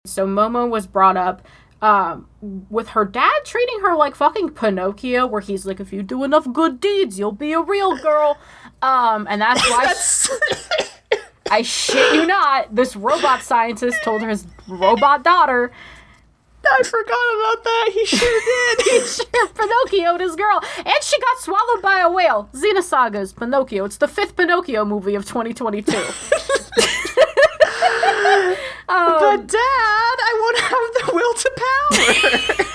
So Momo was brought up with her dad treating her like fucking Pinocchio, where he's like, if you do enough good deeds, you'll be a real girl. And that's why I shit you not, this robot scientist told his robot daughter, I forgot about that. He sure did. he sure Pinocchio'd his girl. And she got swallowed by a whale. Xenosaga's Pinocchio. It's the 5th Pinocchio movie of 2022. But Dad, I want to have the will to power.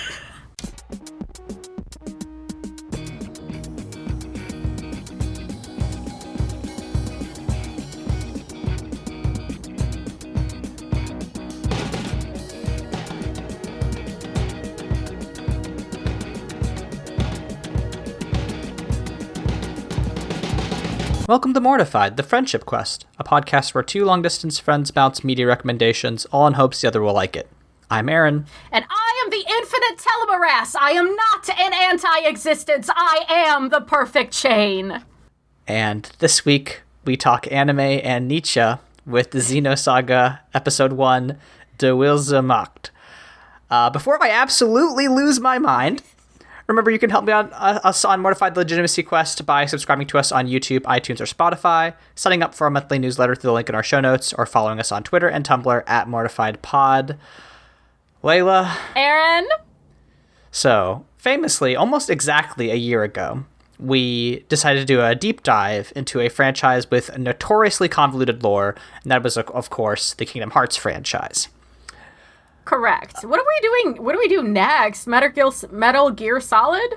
Welcome to Mortified, the Friendship Quest, a podcast where two long-distance friends bounce media recommendations, all in hopes the other will like it. I'm Aaron. And I am the infinite telomerase. I am not an anti-existence. I am the perfect chain. And this week, we talk anime and Nietzsche with the Xenosaga Episode 1, De Wille Macht. Before I absolutely lose my mind, remember, you can help me on us on Mortified Legitimacy Quest by subscribing to us on YouTube, iTunes, or Spotify, signing up for our monthly newsletter through the link in our show notes, or following us on Twitter and Tumblr at MortifiedPod. Leyla. Aaron. So, famously, almost exactly a year ago, we decided to do a deep dive into a franchise with notoriously convoluted lore, and that was, of course, the Kingdom Hearts franchise. Correct. What are we doing? What do we do next? Metal Gear Solid?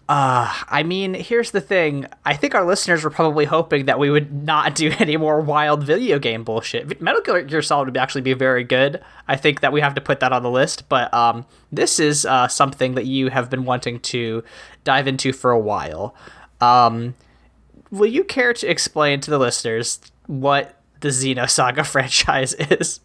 I mean, here's the thing. I think our listeners were probably hoping that we would not do any more wild video game bullshit. Metal Gear Solid would actually be very good. I think that we have to put that on the list. But this is something that you have been wanting to dive into for a while. Will you care to explain to the listeners what the Xenosaga franchise is?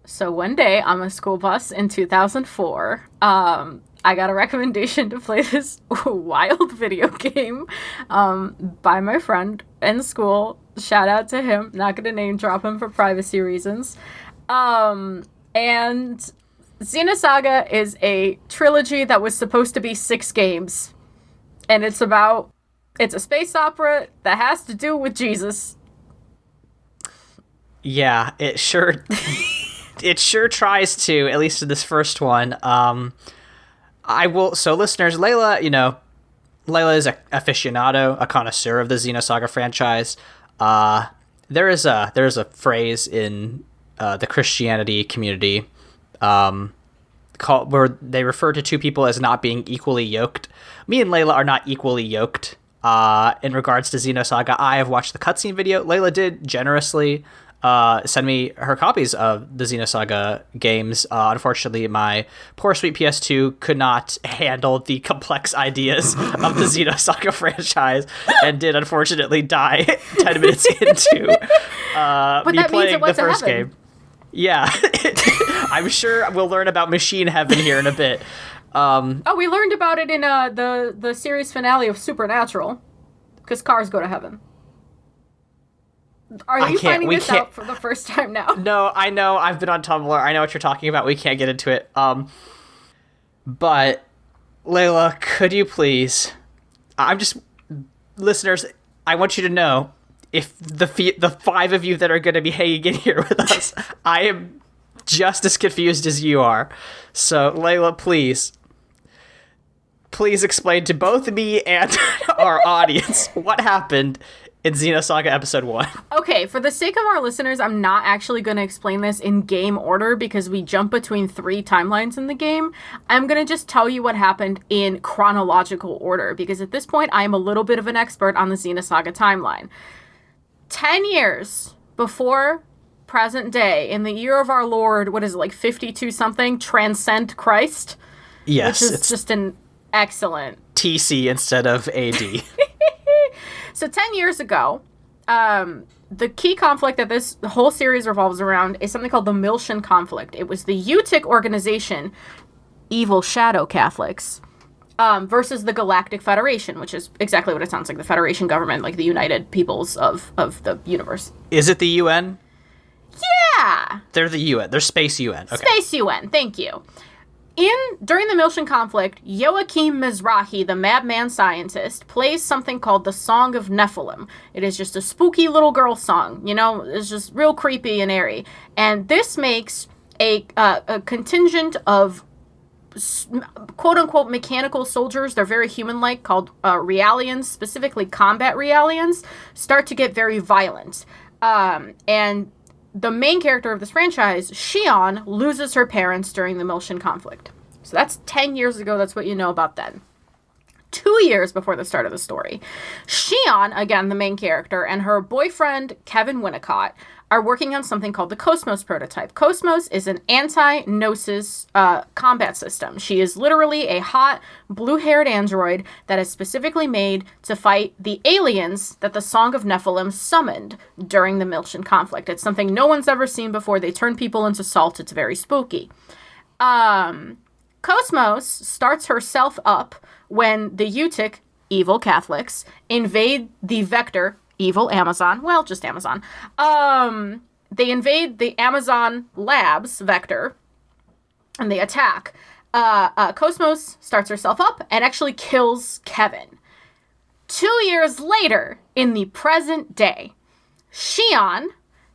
So one day on my school bus in 2004, I got a recommendation to play this wild video game by my friend in school. Shout out to him. Not going to name drop him for privacy reasons. And Xenosaga is a trilogy that was supposed to be 6 games. And it's a space opera that has to do with Jesus. Yeah, it sure... It sure tries to, at least in this first one. So listeners, Leyla is a aficionado, a connoisseur of the Xenosaga franchise. There is a phrase in the Christianity community where they refer to two people as not being equally yoked. Me and Leyla are not equally yoked in regards to Xenosaga. I have watched the cutscene video. Leyla did generously send me her copies of the Xenosaga games. Unfortunately, my poor sweet PS2 could not handle the complex ideas of the Xenosaga franchise and did unfortunately die 10 minutes into me playing the first game. Yeah, I'm sure we'll learn about Machine Heaven here in a bit. We learned about it in the series finale of Supernatural, because cars go to heaven. Are you finding this out for the first time now? No, I know. I've been on Tumblr. I know what you're talking about. We can't get into it. But Leyla, could you please? Listeners, I want you to know, if the 5 of you that are going to be hanging in here with us, I am just as confused as you are. So, Leyla, please explain to both me and our audience what happened in Xenosaga Episode 1. Okay, for the sake of our listeners, I'm not actually going to explain this in game order because we jump between 3 timelines in the game. I'm going to just tell you what happened in chronological order because at this point, I am a little bit of an expert on the Xenosaga timeline. 10 years before present day, in the year of our Lord, 52-something, Transcend Christ? Yes. Which is just an excellent... TC instead of AD. So 10 years ago, the key conflict that this whole series revolves around is something called the Milsion Conflict. It was the Utic organization, evil shadow Catholics, versus the Galactic Federation, which is exactly what it sounds like, the Federation government, like the United Peoples of the universe. Is it the UN? Yeah. They're the UN. They're Space UN. Okay. Space UN, thank you. During the Milsion Conflict, Joachim Mizrahi, the madman scientist, plays something called the Song of Nephilim. It is just a spooky little girl song, it's just real creepy and airy. And this makes a contingent of quote-unquote mechanical soldiers, they're very human-like, called Realians, specifically combat Realians, start to get very violent. And the main character of this franchise, Shion, loses her parents during the Milsion Conflict. So that's 10 years ago. That's what you know about then. 2 years before the start of the story, Shion, again, the main character, and her boyfriend, Kevin Winnicott, are working on something called the Cosmos prototype. Cosmos is an anti-Gnosis combat system. She is literally a hot, blue-haired android that is specifically made to fight the aliens that the Song of Nephilim summoned during the Milsion Conflict. It's something no one's ever seen before. They turn people into salt. It's very spooky. Cosmos starts herself up when the Utic, evil Catholics, invade the Vector, evil Amazon. Well, just Amazon. They invade the Amazon labs, Vector, and they attack. Cosmos starts herself up and actually kills Kevin. 2 years later, in the present day, Shion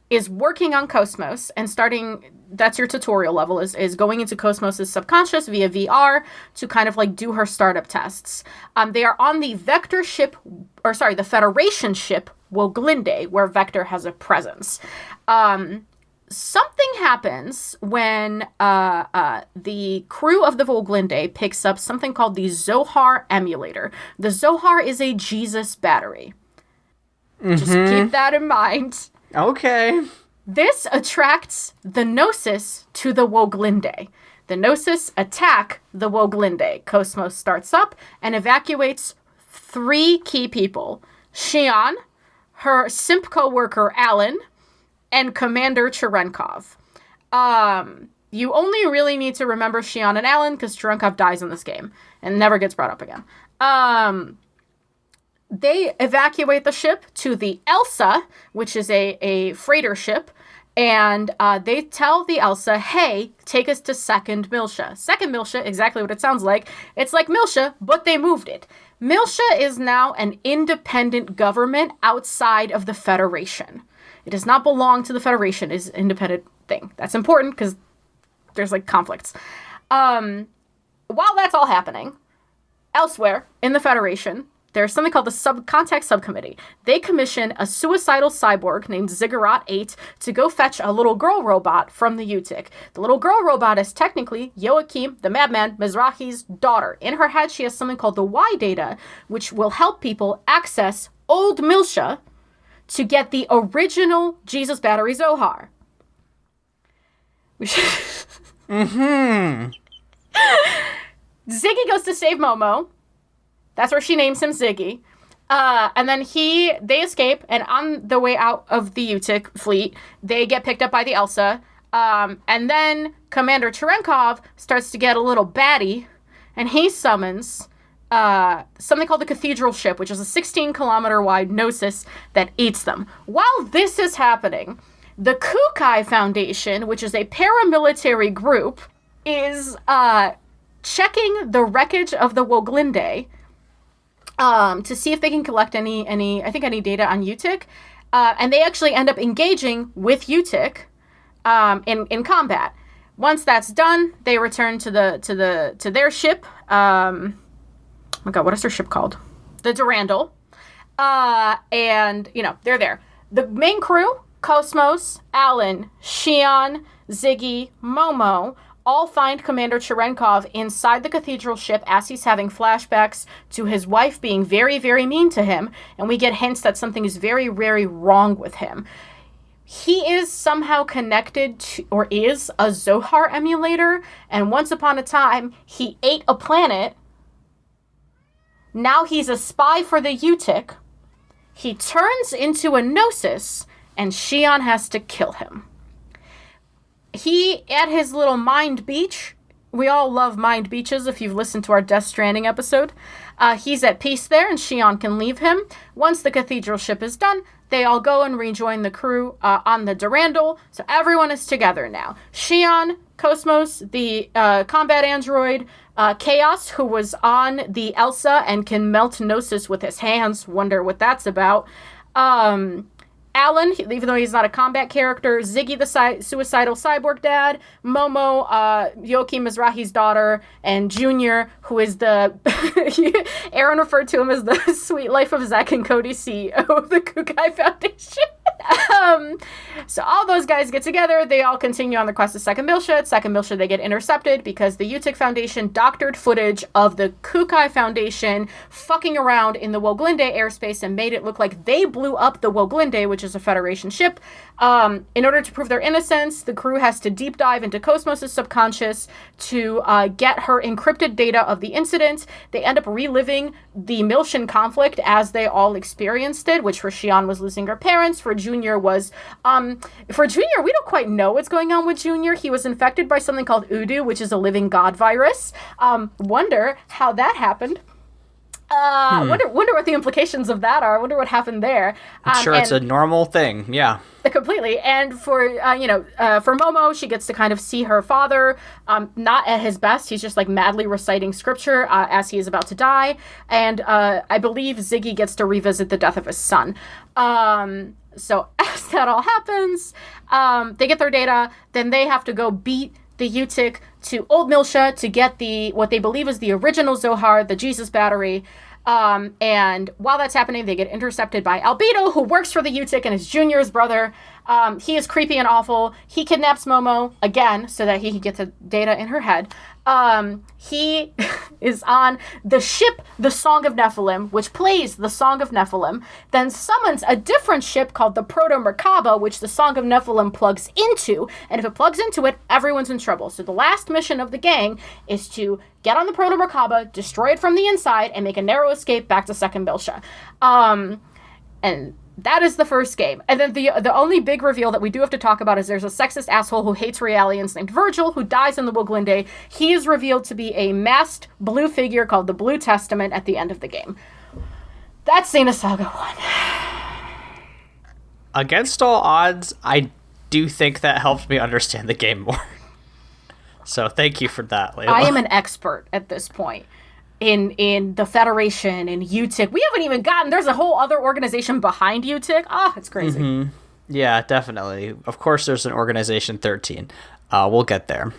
is working on Cosmos and starting, that's your tutorial level, is going into Cosmos' subconscious via VR to kind of like do her startup tests. They are on the Vector ship, the Federation ship, Woglinde, where Vector has a presence. Something happens when the crew of the Woglinde picks up something called the Zohar emulator. The Zohar is a Jesus battery. Mm-hmm. Just keep that in mind. Okay. This attracts the Gnosis to the Woglinde. The Gnosis attack the Woglinde. Cosmos starts up and evacuates 3 key people. Shion, her simp co-worker Alan, and Commander Cherenkov. You only really need to remember Shion and Alan because Cherenkov dies in this game and never gets brought up again. They evacuate the ship to the Elsa, which is a freighter ship, and they tell the Elsa, hey, take us to Second Miltia. Second Miltia, exactly what it sounds like. It's like Miltia, but they moved it. Miltia is now an independent government outside of the Federation. It does not belong to the Federation. It's an independent thing. That's important because there's like conflicts. While that's all happening, elsewhere in the Federation, there's something called the Contact Subcommittee. They commission a suicidal cyborg named Ziggurat 8 to go fetch a little girl robot from the Utic. The little girl robot is technically Joachim, the madman, Mizrahi's daughter. In her head, she has something called the Y data, which will help people access old Miltia to get the original Jesus battery Zohar. Mm-hmm. Ziggy goes to save Momo. That's where she names him Ziggy. And then they escape, and on the way out of the Utic fleet, they get picked up by the Elsa. And then Commander Cherenkov starts to get a little batty, and he summons something called the Cathedral Ship, which is a 16-kilometer wide Gnosis that eats them. While this is happening, the Kukai Foundation, which is a paramilitary group, is checking the wreckage of the Woglinde to see if they can collect any data on Utic. And they actually end up engaging with Utic in combat. Once that's done, they return to their ship. Oh my god, what is their ship called? The Durandal. And, they're there. The main crew, Cosmos, Alan, Shion, Ziggy, Momo, all find Commander Cherenkov inside the Cathedral ship as he's having flashbacks to his wife being very, very mean to him, and we get hints that something is very, very wrong with him. He is somehow connected to, or is, a Zohar emulator, and once upon a time, he ate a planet. Now he's a spy for the Utic. He turns into a Gnosis, and Shion has to kill him. He, at his little mind beach, we all love mind beaches if you've listened to our Death Stranding episode, he's at peace there and Shion can leave him. Once the Cathedral ship is done, They all go and rejoin the crew on the Durandal. So everyone is together now. Shion, Cosmos, the combat android, Chaos, who was on the Elsa and can melt Gnosis with his hands. Wonder what that's about. Alan, even though he's not a combat character, Ziggy the suicidal cyborg dad, Momo, Yoki Mizrahi's daughter, and Junior, who is the... Aaron referred to him as the sweet life of Zack and Cody CEO of the Kukai Foundation. So all those guys get together. They all continue on the quest of Second Miltia. At Second Miltia, they get intercepted because the Utic Foundation doctored footage of the Kukai Foundation fucking around in the Woglinde airspace and made it look like they blew up the Woglinde, which is a Federation ship. In order to prove their innocence, the crew has to deep dive into Cosmos' subconscious to get her encrypted data of the incident. They end up reliving the Milsion conflict as they all experienced it, which for Shion was losing her parents. For Junior was... for Junior, we don't quite know what's going on with Junior. He was infected by something called Udu, which is a living god virus. Wonder how that happened. Wonder what the implications of that are. Wonder what happened there. I'm sure it's a normal thing. Yeah. Completely. And for, for Momo, she gets to kind of see her father, not at his best. He's just like madly reciting scripture as he is about to die. And I believe Ziggy gets to revisit the death of his son. So as that all happens, they get their data. Then they have to go beat the Utic to Old Miltia to get what they believe is the original Zohar, the Jesus battery. And while that's happening, they get intercepted by Albedo, who works for the Utic and is Junior's brother. He is creepy and awful. He kidnaps Momo again so that he can get the data in her head. He is on the ship, the Song of Nephilim, which plays the Song of Nephilim, then summons a different ship called the Proto-Merkaba, which the Song of Nephilim plugs into, and if it plugs into it, everyone's in trouble. So the last mission of the gang is to get on the Proto-Merkaba, destroy it from the inside, and make a narrow escape back to Second Miltia. And that is the first game. And then the only big reveal that we do have to talk about is there's a sexist asshole who hates Realians named Virgil, who dies in the Woglinde. He is revealed to be a masked blue figure called the Blue Testament at the end of the game. That's Xenosaga I. Against all odds, I do think that helped me understand the game more. So thank you for that, Leyla. I am an expert at this point. In the Federation, in UTIC. We haven't even gotten... There's a whole other organization behind UTIC. It's crazy. Mm-hmm. Yeah, definitely. Of course, there's an Organization 13. We'll get there.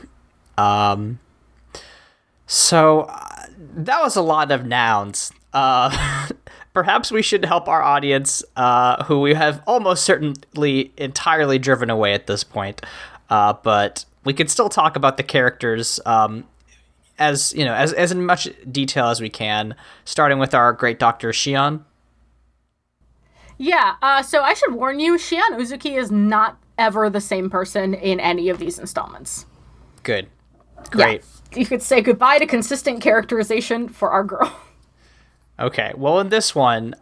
So, that was a lot of nouns. Perhaps we should help our audience, who we have almost certainly entirely driven away at this point. But we could still talk about the characters, as in much detail as we can, starting with our great Dr. Shion. Yeah, so I should warn you, Shion Uzuki is not ever the same person in any of these installments. Good. Great. Yeah, you could say goodbye to consistent characterization for our girl. Okay, well, in this one,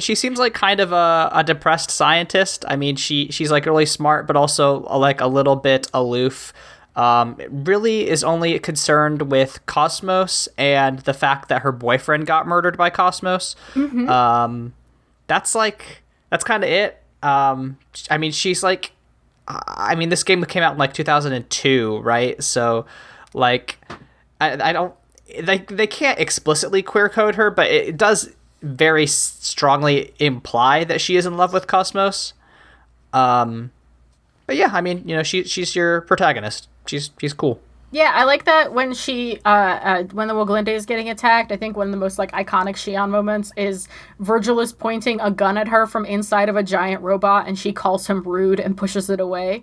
she seems like kind of a depressed scientist. I mean, she's like really smart, but also like a little bit aloof. Really is only concerned with Cosmos and the fact that her boyfriend got murdered by Cosmos. Mm-hmm. That's kind of it. She's like, this game came out in like 2002, right? So like, I don't, they can't explicitly queer code her, but it does very strongly imply that she is in love with Cosmos. But yeah, she's your protagonist. She's cool. Yeah, I like that when she, when the Woglinde is getting attacked, I think one of the most, like, iconic Shion moments is Virgil is pointing a gun at her from inside of a giant robot, and she calls him rude and pushes it away.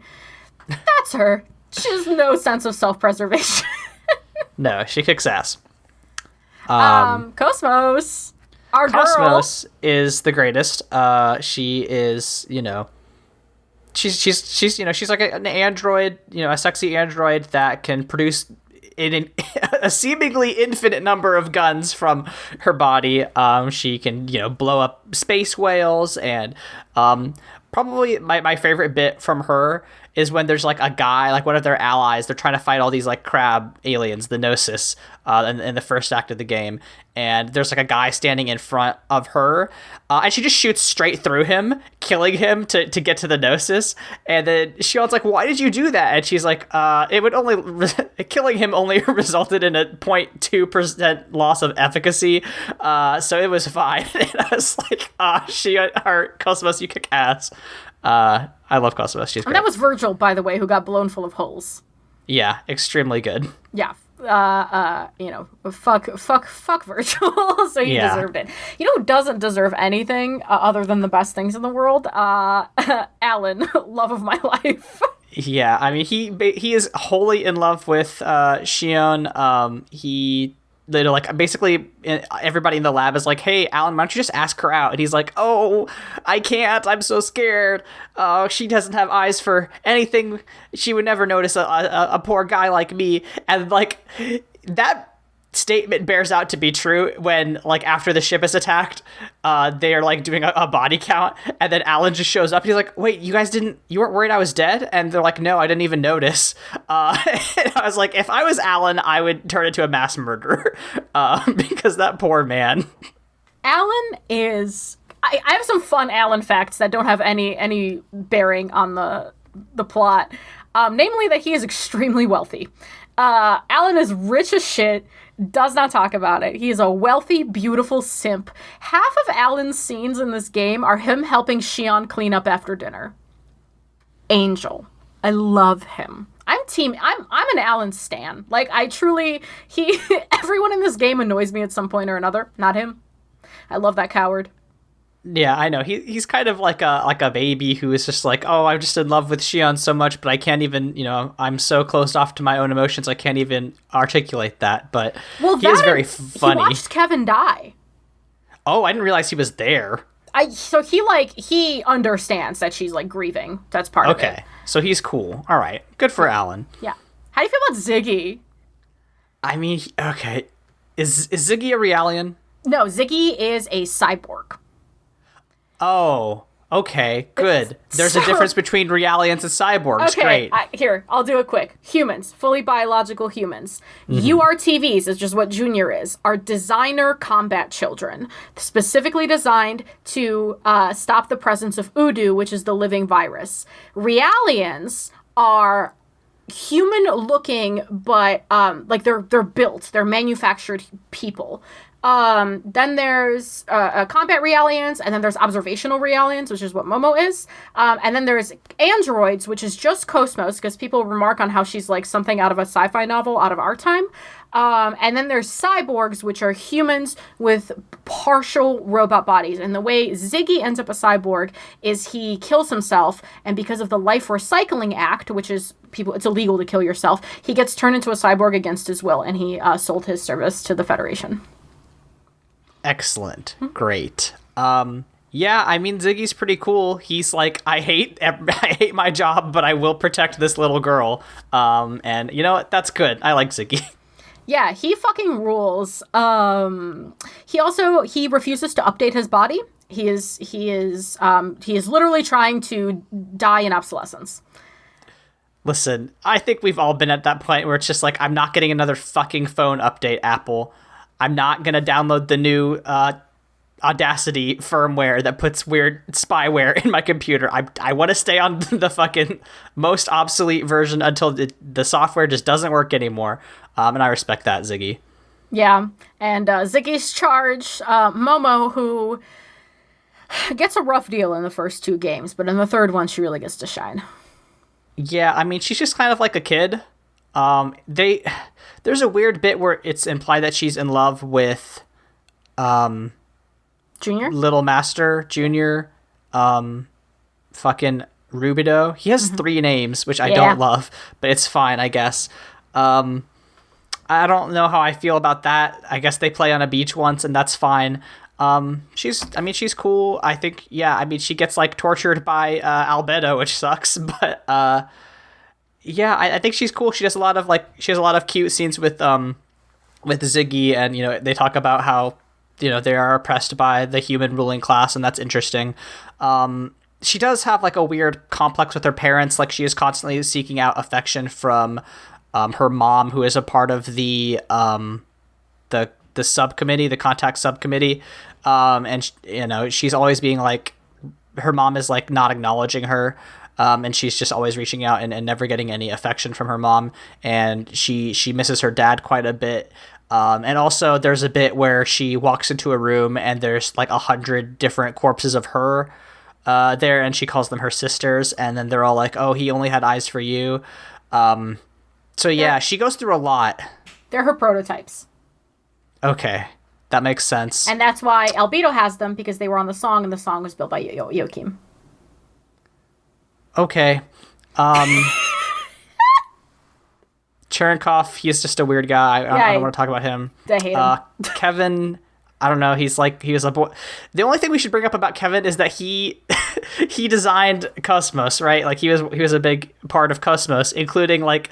That's her. She has no sense of self-preservation. No, she kicks ass. Cosmos, our Cosmos girl. is the greatest. She is, she's like an android, a sexy android that can produce a seemingly infinite number of guns from her body. She can, blow up space whales, and probably my favorite bit from her is when there's like a guy, like one of their allies, they're trying to fight all these like crab aliens, the Gnosis, in the first act of the game. And there's like a guy standing in front of her, and she just shoots straight through him, killing him to get to the Gnosis. And then Shion's like, "Why did you do that?" And she's like, "It would only killing him only resulted in a 0.2% loss of efficacy, so it was fine." And I was like, Cosmos, you kick ass." I love Cosmos. She's great. And that was Virgil, by the way, who got blown full of holes. Yeah, extremely good. Yeah. Fuck Virgil. So he deserved it. You know who doesn't deserve anything other than the best things in the world? Alan, love of my life. Yeah, I mean, he is wholly in love with Shion. Basically everybody in the lab is like, "Hey, Alan, why don't you just ask her out?" And he's like, "Oh, I can't. I'm so scared. She doesn't have eyes for anything. She would never notice a poor guy like me." And like that statement bears out to be true when, like, after the ship is attacked, they are like doing a body count, and then Alan just shows up. He's like, "Wait, you weren't worried I was dead?" And they're like, "No, I didn't even notice." And I was like, if I was Alan, I would turn into a mass murderer, because that poor man. Alan is... I have some fun Alan facts that don't have any bearing on the plot. Namely that he is extremely wealthy. Alan is rich as shit, does not talk about it. He is a wealthy, beautiful simp. Half of Alan's scenes in this game are him helping Shion clean up after dinner. Angel. I love him. I'm an Alan stan. Like, I truly, everyone in this game annoys me at some point or another. Not him. I love that coward. Yeah, I know. He's kind of like a baby who is just like, "Oh, I'm just in love with Shion so much, but I can't even, I'm so closed off to my own emotions, I can't even articulate that." But he is very funny. He watched Kevin die. Oh, I didn't realize he was there. So he understands that she's like grieving. That's part of it. Okay, so he's cool. All right, good for Alan. Yeah. How do you feel about Ziggy? I mean, okay, is Ziggy a Realian? No, Ziggy is a cyborg. Oh, okay, good. There's a difference between Realians and cyborgs. Okay, great. Here, I'll do it quick. Humans, fully biological humans. URTVs is just what Junior is, are designer combat children, specifically designed to stop the presence of Udu, which is the living virus. Realians are human looking, but like they're built, they're manufactured people. Then there's combat Realians, and then there's observational Realians, which is what Momo is. And then there's androids, which is just Cosmos, because people remark on how she's like something out of a sci-fi novel out of our time. And then there's cyborgs, which are humans with partial robot bodies. And the way Ziggy ends up a cyborg is he kills himself, and because of the Life Recycling Act, which is it's illegal to kill yourself, he gets turned into a cyborg against his will, and he sold his service to the Federation. Excellent. Great. Yeah, I mean, Ziggy's pretty cool. He's like, I hate my job, but I will protect this little girl. And you know what? That's good. I like Ziggy. Yeah, he fucking rules. He refuses to update his body. He is literally trying to die in obsolescence. Listen, I think we've all been at that point where it's just like, I'm not getting another fucking phone update, Apple. I'm not going to download the new Audacity firmware that puts weird spyware in my computer. I want to stay on the fucking most obsolete version until the software just doesn't work anymore. And I respect that, Ziggy. Yeah, and Ziggy's charge, Momo, who gets a rough deal in the first two games, but in the third one, she really gets to shine. Yeah, I mean, she's just kind of like a kid. There's a weird bit where it's implied that she's in love with Junior? Little Master, Junior, fucking Rubido. He has 3 names, which I don't love, but it's fine, I guess. I don't know how I feel about that. I guess they play on a beach once, and that's fine. She's cool. I think, she gets like tortured by Albedo, which sucks, but I think she's cool. She has a lot of cute scenes with Ziggy, and they talk about how they are oppressed by the human ruling class, and that's interesting. she does have like a weird complex with her parents. Like she is constantly seeking out affection from her mom, who is a part of the subcommittee, the contact subcommittee. And she's always being like, her mom is like not acknowledging her. And she's just always reaching out and never getting any affection from her mom. And she misses her dad quite a bit. And also there's a bit where she walks into a room and there's like 100 different corpses of her there, and she calls them her sisters. And then they're all like, oh, he only had eyes for you. So yeah, she goes through a lot. They're her prototypes. Okay, that makes sense. And that's why Albedo has them, because they were on the song, and the song was built by Joachim. Okay. Cherenkov, he's just a weird guy. I don't want to talk about him. I hate him. Kevin, I don't know. He was a boy. The only thing we should bring up about Kevin is that he designed Cosmos, right? Like he was a big part of Cosmos, including like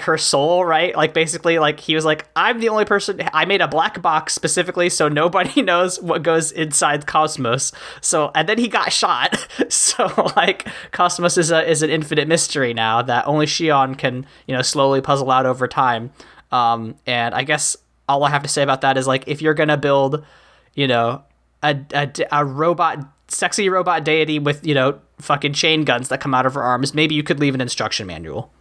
her soul, right? Like basically, like he was like, I'm the only person. I made a black box specifically so nobody knows what goes inside Cosmos. So, and then he got shot. So like Cosmos is an infinite mystery now that only Shion can slowly puzzle out over time. And I guess all I have to say about that is like, if you're gonna build, a robot, sexy robot deity with fucking chain guns that come out of her arms, maybe you could leave an instruction manual.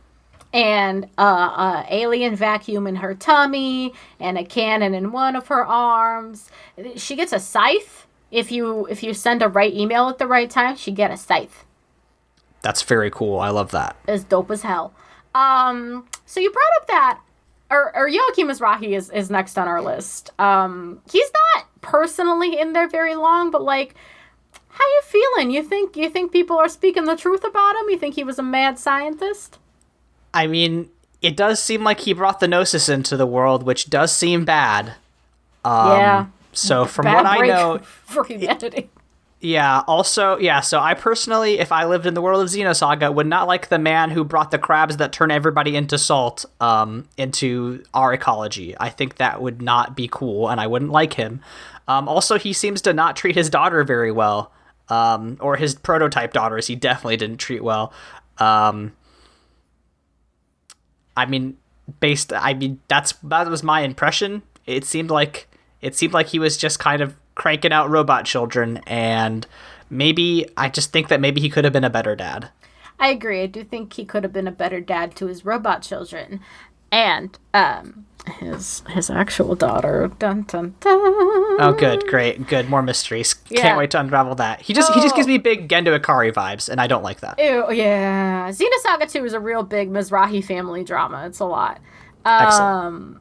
And alien vacuum in her tummy, and a cannon in one of her arms. She gets a scythe. If you send a right email at the right time, she get a scythe. That's very cool. I love that. It's dope as hell. So you brought up that, or Joachim Mizrahi is next on our list. He's not personally in there very long, but like, how you feeling? You think people are speaking the truth about him? You think he was a mad scientist? I mean, it does seem like he brought the Gnosis into the world, which does seem bad. Yeah. So from bad what I know, for humanity. Yeah. Also, yeah. So I personally, if I lived in the world of Xenosaga, would not like the man who brought the crabs that turn everybody into salt into our ecology. I think that would not be cool, and I wouldn't like him. Also, he seems to not treat his daughter very well, or his prototype daughters. He definitely didn't treat well. That was my impression. It seemed like he was just kind of cranking out robot children, and I just think that maybe he could have been a better dad. I agree. I do think he could have been a better dad to his robot children, and his actual daughter. Dun dun dun. Oh, good. More mysteries. Yeah. Can't wait to unravel that. He just gives me big Gendo Ikari vibes, and I don't like that. Ew, yeah. Xenosaga II is a real big Mizrahi family drama. It's a lot. Excellent.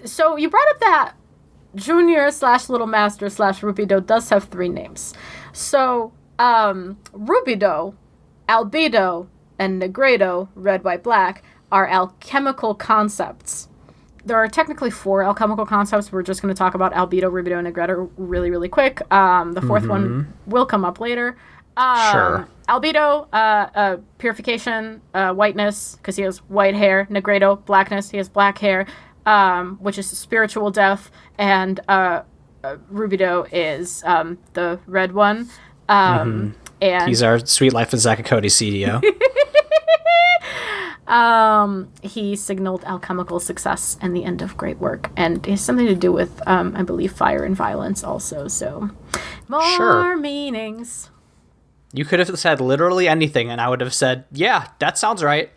So you brought up that Junior / Little Master / Rubido does have 3 names. So Rubido, Albedo, and Negredo, red, white, black, are alchemical concepts. There are technically 4 alchemical concepts. We're just going to talk about Albedo, Rubido, and Negredo really, really quick. The 4th one will come up later. Sure. Albedo, purification, whiteness, because he has white hair. Negredo, blackness, he has black hair, which is spiritual death. And Rubido is the red one. And he's our Sweet Life of Zakakoti CDO. He signaled alchemical success and the end of great work, and it has something to do with, I believe, fire and violence also. So, more meanings. You could have said literally anything, and I would have said, "Yeah, that sounds right."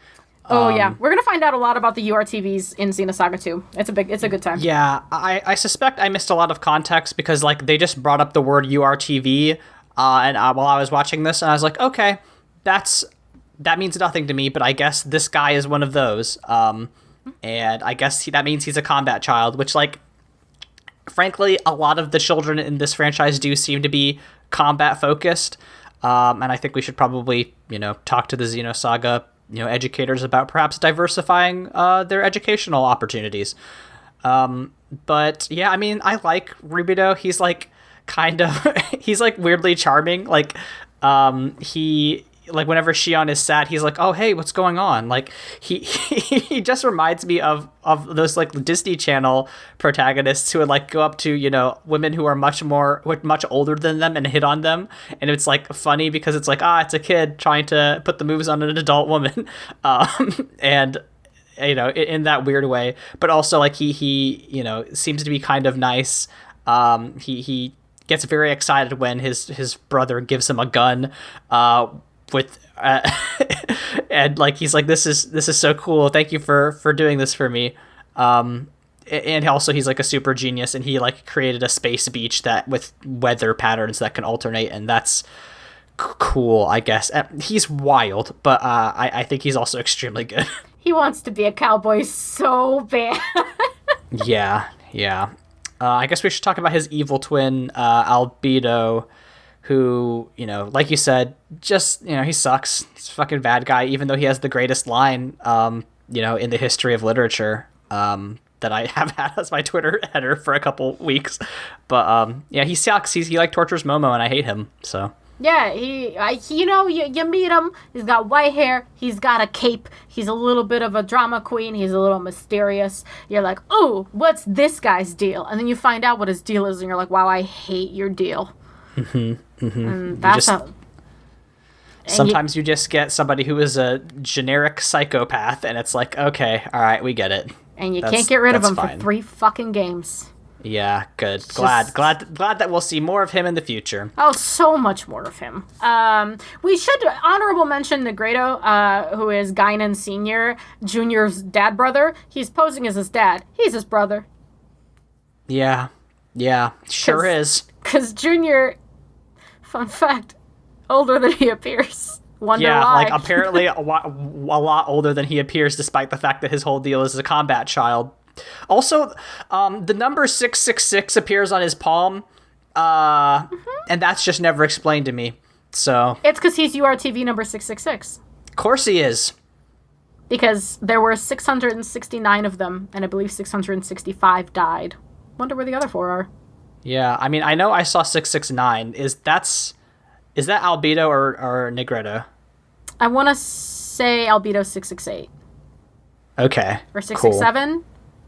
Oh yeah, we're gonna find out a lot about the URTVs in Xenosaga II. It's a good time. Yeah, I suspect I missed a lot of context because like they just brought up the word URTV, and while I was watching this, and I was like, okay, that means nothing to me, but I guess this guy is one of those. And I guess that means he's a combat child, which, like, frankly, a lot of the children in this franchise do seem to be combat focused. And I think we should probably, talk to the Xenosaga, educators about perhaps diversifying their educational opportunities. But yeah, I mean, I like Rubido. He's like he's like weirdly charming. Like, like whenever Shion is sad, he's like, "Oh, hey, what's going on?" Like he just reminds me of those like Disney Channel protagonists who would like go up to, you know, women who are much older than them and hit on them, and it's like funny because it's like, it's a kid trying to put the moves on an adult woman, and you know, in that weird way, but also like he you know, seems to be kind of nice. He gets very excited when his brother gives him a gun, with and like he's like, this is so cool, thank you for doing this for me. And also he's like a super genius, and he like created a space beach that with weather patterns that can alternate, and that's cool, I guess. He's wild, but I think he's also extremely good. He wants to be a cowboy so bad. Yeah. I guess we should talk about his evil twin, Albedo, who, you know, like you said, just, you know, he sucks. He's a fucking bad guy, even though he has the greatest line, you know, in the history of literature, that I have had as my Twitter header for a couple weeks. But, yeah, he sucks. He like tortures Momo, and I hate him, so... Yeah, you know, you meet him, he's got white hair, he's got a cape, he's a little bit of a drama queen, he's a little mysterious. You're like, oh, what's this guy's deal? And then you find out what his deal is, and you're like, wow, I hate your deal. And that's sometimes you just get somebody who is a generic psychopath, and it's like, okay, all right, we get it. And you can't get rid of him for 3 fucking games. Yeah, good. Glad that we'll see more of him in the future. Oh, so much more of him. We should honorable mention Negredo, who is Guinan Sr., Junior's dad brother. He's posing as his dad. He's his brother. Yeah, sure is. Because Junior, fun fact, older than he appears. Wonder why. Like apparently a lot older than he appears, despite the fact that his whole deal is a combat child. Also, the number 666 appears on his palm, and that's just never explained to me. So it's because he's URTV number 666. Of course he is. Because there were 669 of them, and I believe 665 died. Wonder where the other 4 are. Yeah, I mean, I know I saw 669. Is that Albedo or Negredo? I want to say Albedo 668. Okay. Or 667. Cool.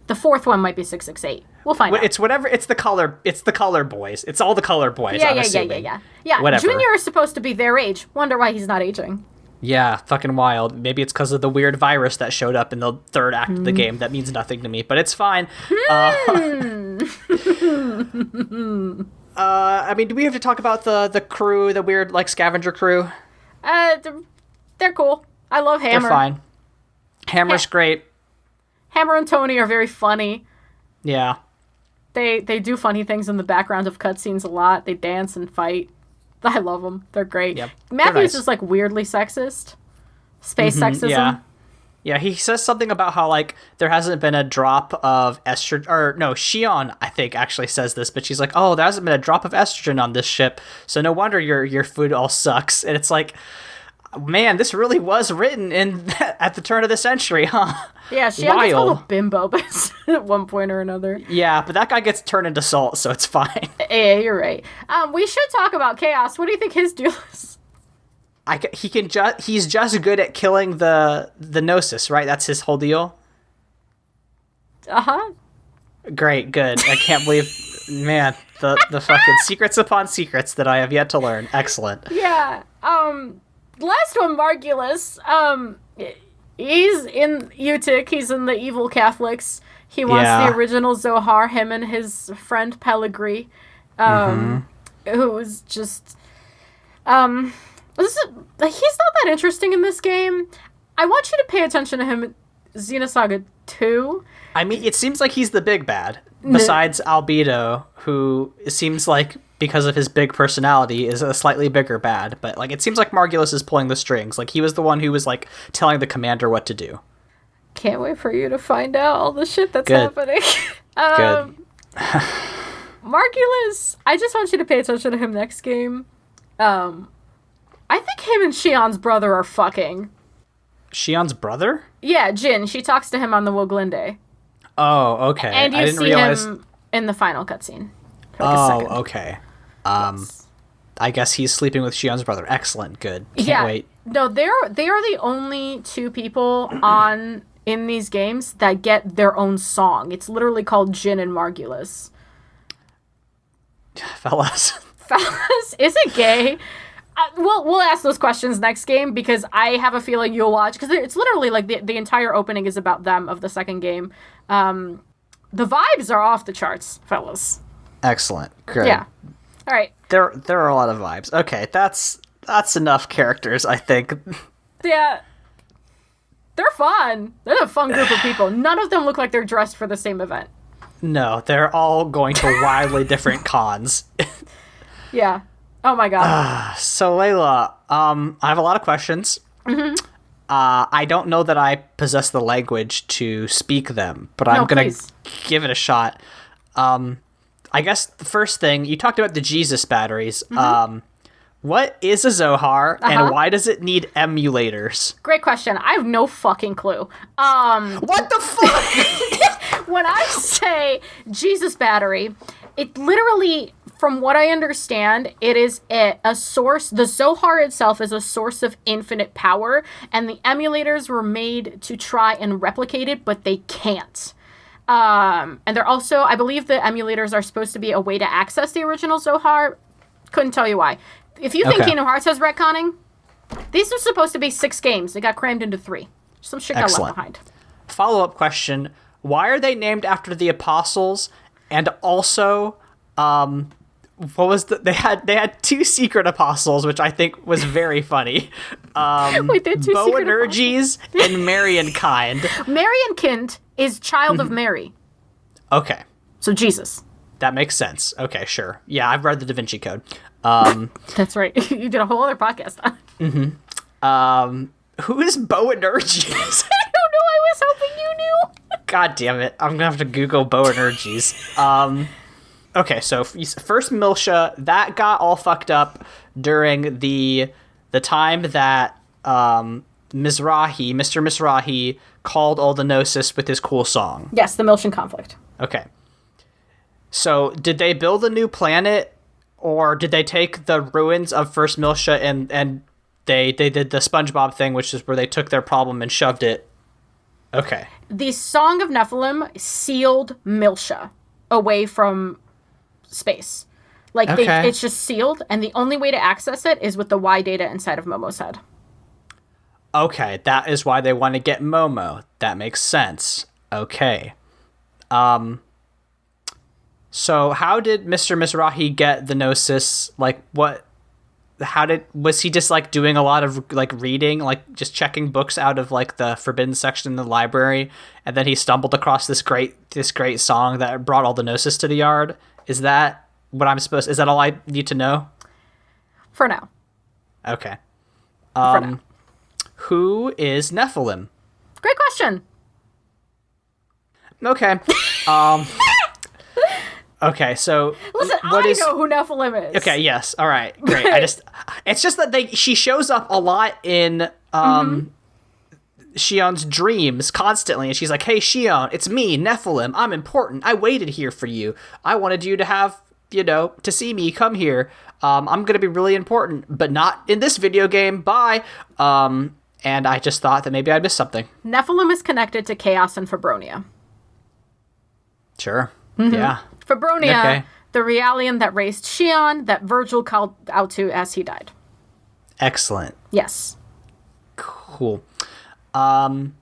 The 4th one might be 668. We'll find out. It's whatever. It's the color boys. It's all the color boys. Yeah. Whatever. Junior is supposed to be their age. Wonder why he's not aging. Yeah, fucking wild. Maybe it's because of the weird virus that showed up in the 3rd act of the game. That means nothing to me, but it's fine. I mean, do we have to talk about the crew, the weird like scavenger crew? They're cool. I love Hammer. They're fine. Hammer's great. Hammer and Tony are very funny. Yeah. They do funny things in the background of cutscenes a lot. They dance and fight. I love them. They're great. Yep. Matthew's is like weirdly sexist. Space sexism. Yeah. Yeah, he says something about how like there hasn't been a drop of estrogen, or no, Shion I think actually says this, but she's like, oh, there hasn't been a drop of estrogen on this ship, so no wonder your food all sucks. And it's like, man, this really was written at the turn of the century, huh? Yeah, she gets called a bimbo at one point or another. Yeah, but that guy gets turned into salt, so it's fine. Yeah, you're right. We should talk about Chaos. What do you think his deal is? He's just good at killing the Gnosis, right? That's his whole deal? Uh-huh. Great, good. I can't believe, man, the fucking secrets upon secrets that I have yet to learn. Excellent. Yeah. Last one, Margulis. He's in Utic. He's in the evil Catholics. He wants the original Zohar, him and his friend Pellegrini, who's just... he's not that interesting in this game. I want you to pay attention to him in Xenosaga II. I mean, it seems like he's the big bad, besides Albedo, who seems like, because of his big personality, is a slightly bigger bad. But like, it seems like Margulis is pulling the strings. Like, he was the one who was like telling the commander what to do. Can't wait for you to find out all the shit that's Good. happening. Good. Margulis, I just want you to pay attention to him next game. I think him and Shion's brother are fucking. Shion's brother? Yeah, Jin. She talks to him on the Woglinde. Oh, okay. And you see him in the final cutscene. Oh, okay. Yes. I guess he's sleeping with Shion's brother. Excellent. Good. Can't wait. No, they are the only two people in these games that get their own song. It's literally called Jin and Margulis. Fellas. Fellas, is it gay? We'll ask those questions next game because I have a feeling you'll watch, because it's literally like the entire opening is about them of the second game. The vibes are off the charts, fellas. Excellent. Great. Yeah. All right. There are a lot of vibes. Okay, that's enough characters, I think. Yeah. They're fun. They're a fun group of people. None of them look like they're dressed for the same event. No, they're all going to wildly different cons. Yeah. Oh my god. So Leyla, I have a lot of questions. Mm-hmm. I don't know that I possess the language to speak them, but I'm going to give it a shot. I guess the first thing, you talked about the Jesus batteries. Mm-hmm. What is a Zohar, and why does it need emulators? Great question. I have no fucking clue. What the fuck? When I say Jesus battery, it literally, from what I understand, it is a source. The Zohar itself is a source of infinite power, and the emulators were made to try and replicate it, but they can't. And they're also, I believe the emulators are supposed to be a way to access the original Zohar. Couldn't tell you why. If you think Kingdom Hearts has retconning, these are supposed to be 6 games. They got crammed into 3. Some shit got left behind. Follow-up question. Why are they named after the apostles? And also, what was they had 2 secret apostles, which I think was very funny. Wait, they had 2 Boanerges and Mariankind. Mariankind is child of Mary. Okay. So Jesus. That makes sense. Okay, sure. Yeah, I've read the Da Vinci Code. That's right. You did a whole other podcast on it. Mm-hmm. Who is Boanerges? I don't know. I was hoping you knew. God damn it. I'm going to have to Google Boanerges. Okay, so first Miltia, that got all fucked up during the time that Mr. Mizrahi called all the Gnosis with his cool song. Yes, the Milsion Conflict. Okay. So did they build a new planet, or did they take the ruins of first Miltia and they did the SpongeBob thing, which is where they took their problem and shoved it? Okay. The Song of Nephilim sealed Miltia away from space. Like, it's just sealed, and the only way to access it is with the Y data inside of Momo's head. Okay, that is why they want to get Momo. That makes sense. Okay. So how did Mr. Mizrahi get the Gnosis? Like, was he just, like, doing a lot of, like, reading, like, just checking books out of, like, the forbidden section in the library, and then he stumbled across this great song that brought all the Gnosis to the yard? Is that what is that all I need to know? For now. Okay. For now. Who is Nephilim? Great question. Okay. Okay, so listen, I know who Nephilim is. Okay, yes. All right. Great. It's just that she shows up a lot in Shion's dreams constantly, and she's like, "Hey Shion, it's me, Nephilim. I'm important. I waited here for you. I wanted you to have, to see me. Come here. I'm going to be really important, but not in this video game. Bye." And I just thought that maybe I missed something. Nephilim is connected to Chaos and Fabronia. Sure. Mm-hmm. Yeah. Fabronia, the Realian that raised Shion, that Virgil called out to as he died. Excellent. Yes. Cool. And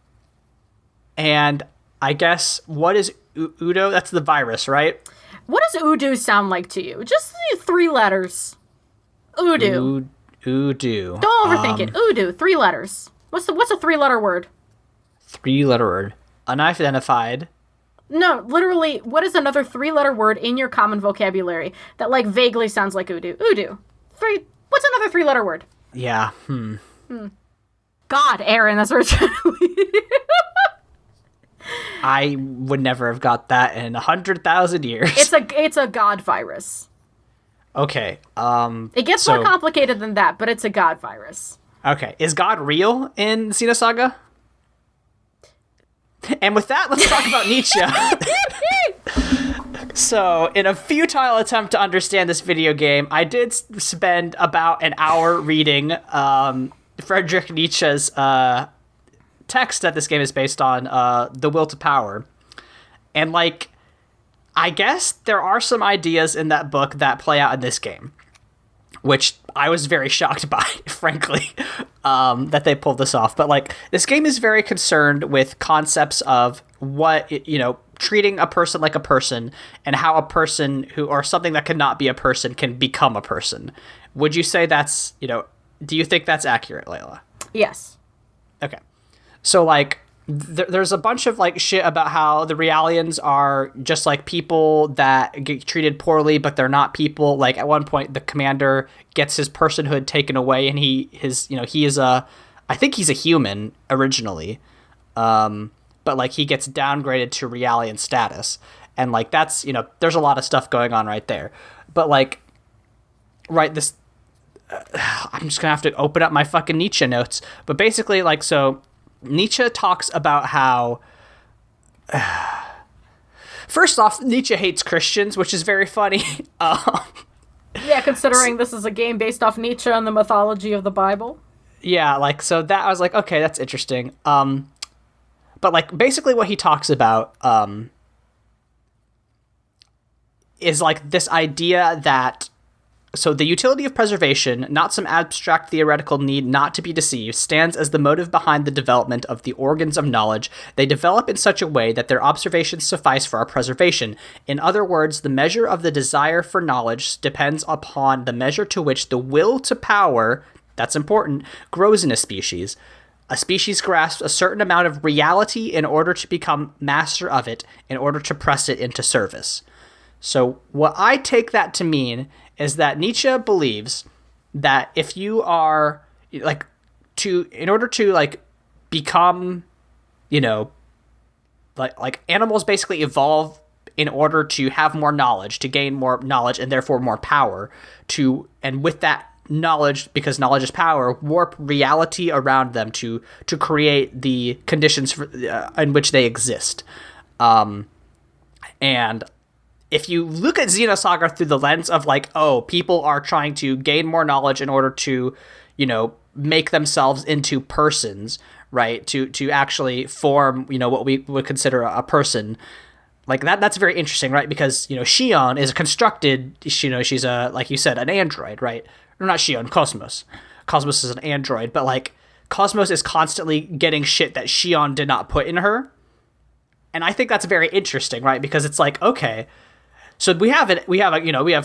I guess, what is Udo? That's the virus, right? What does Udo sound like to you? Just 3 letters. Udo. Udo. Don't overthink it. Udo, 3 letters. What's a 3-letter word? 3-letter word. Unidentified. No, literally, what is another 3-letter word in your common vocabulary that, like, vaguely sounds like Udo? Udo. What's another 3-letter word? Yeah. God, Aaron, that's what we're trying to I would never have got that in 100,000 years. It's a god virus. Okay. It gets more complicated than that, but it's a god virus. Okay. Is God real in Xenosaga? And with that, let's talk about Nietzsche. So, in a futile attempt to understand this video game, I did spend about an hour reading Friedrich Nietzsche's text that this game is based on, The Will to Power. And, like, I guess there are some ideas in that book that play out in this game, which I was very shocked by, frankly, that they pulled this off. But, like, this game is very concerned with concepts of what, treating a person like a person and how a person or something that cannot be a person can become a person. Would you say that's, do you think that's accurate, Leyla? Yes. Okay. So, like, there's a bunch of, like, shit about how the Realians are just, like, people that get treated poorly, but they're not people. Like, at one point, the commander gets his personhood taken away, and he is I think he's a human originally, but, like, he gets downgraded to Realian status. And, like, that's, there's a lot of stuff going on right there. But, like, right, this... I'm just gonna have to open up my fucking Nietzsche notes. But basically, like, so... Nietzsche talks about how... First off, Nietzsche hates Christians, which is very funny. Yeah, considering this is a game based off Nietzsche and the mythology of the Bible. Yeah, like, so that I was like, okay, that's interesting. But, like, basically what he talks about is, like, this idea that... So the utility of preservation, not some abstract theoretical need not to be deceived, stands as the motive behind the development of the organs of knowledge. They develop in such a way that their observations suffice for our preservation. In other words, the measure of the desire for knowledge depends upon the measure to which the will to power, that's important, grows in a species. A species grasps a certain amount of reality in order to become master of it, in order to press it into service. So what I take that to mean is that Nietzsche believes that if you are, like, in order to, like, become, like animals basically evolve in order to have more knowledge, to gain more knowledge and therefore more power, and with that knowledge, because knowledge is power, warp reality around them to create the conditions in which they exist. And if you look at Xenosaga through the lens of, like, oh, people are trying to gain more knowledge in order to, make themselves into persons, right? To actually form, what we would consider a person. Like, that's very interesting, right? Because, Shion is constructed, she's like you said, an android, right? Or not Shion, Cosmos. Cosmos is an android, but, like, Cosmos is constantly getting shit that Shion did not put in her. And I think that's very interesting, right? Because it's like, okay, so we have